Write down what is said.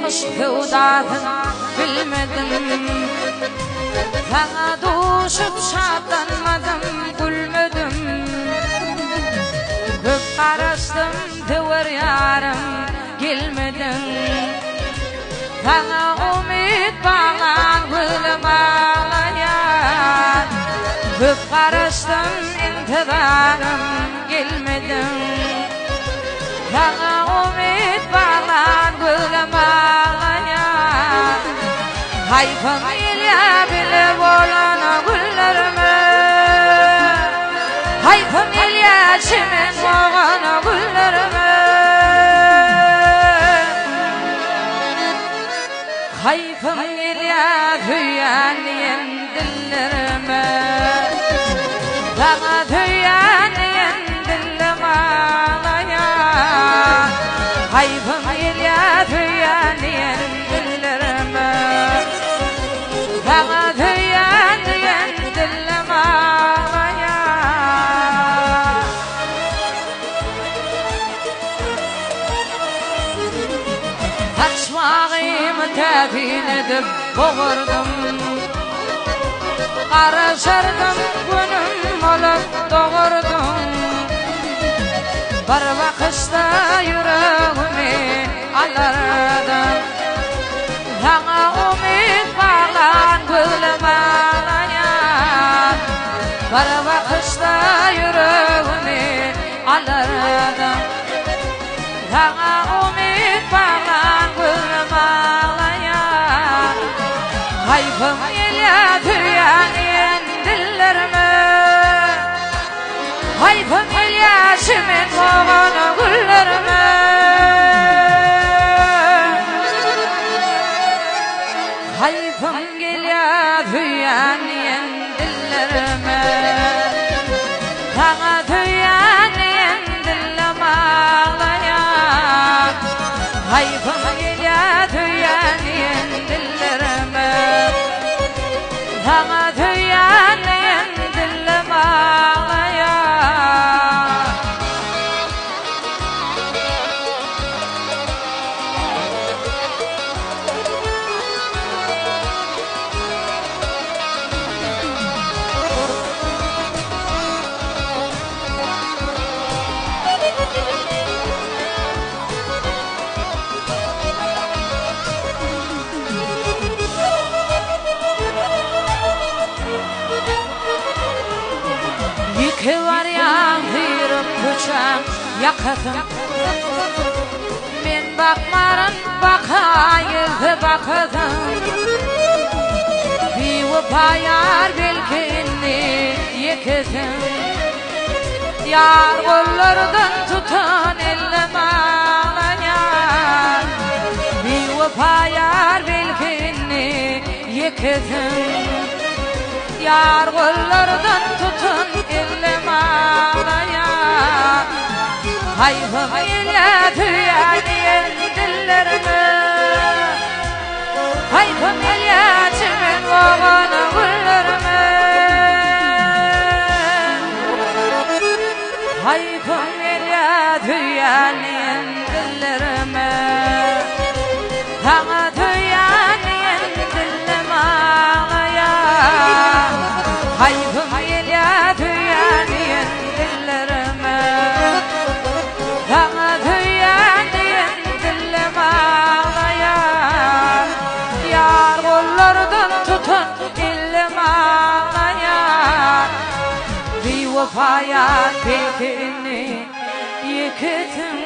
sevdadın bilmedim. Sana düşüp şadlanmadım, gülmedim. Köp karıştım tüver yarım, gelmedin. Sana umut bağlan, gülüm ağlayan. Köp karıştım intidarım, gelmedin. Sana umut bağlan, gülüm ağlayan. Hayfım ilya bilip olan güllerimi, hayfım ilya çimin olan güllerimi, hayfım ilya tüyen dillerimi, sana tüyen dillim ağlayan. Hayfım ilya tüyen dillerimi, sana tüyen dillim ağlayan. Saçmağımı tebin edip boğurdum, karışırdım günüm olup doğurdum. Bir bakışta yüreğimi alırdım. Sana umut bağlan, gülüm ağlayan. Bir bakışta yüreğimi alırdım. Sana umut bağlan, gülüm ağlayan. Hayfım ilya tüyen dillerimi, hayfım ilya çimin boğan güllerimi, hayfım ilya tüyen dillerimi, sana tüyen dillim ağlayan. Hayfım ilya tüyen dillerimi, sana tüyen dillim ağlayan. Yıkı var ya hırıp kuşam yakıtım, men bakmarım bakayırdı bakıdım. Bir vıpayar belkinli yıkıdım, yar kollardan tutun ellim ağlayan. Bir vıpayar belkinli yıkıdım, yar kollardan tutun ellim ağlayan. Hayfım ilya tüyen dillerimi, hayfım ilya çimin boğan güllerimi, hayfım ilya tüyen dillerimi, sana tüyen dillim ağlayan. Hayfım ilya tüyen dillerimi, sana tüyen dillim ağlayan. Yar kollardan tutun ellim ağlayan. Bir vefaya belkini yıkıtım.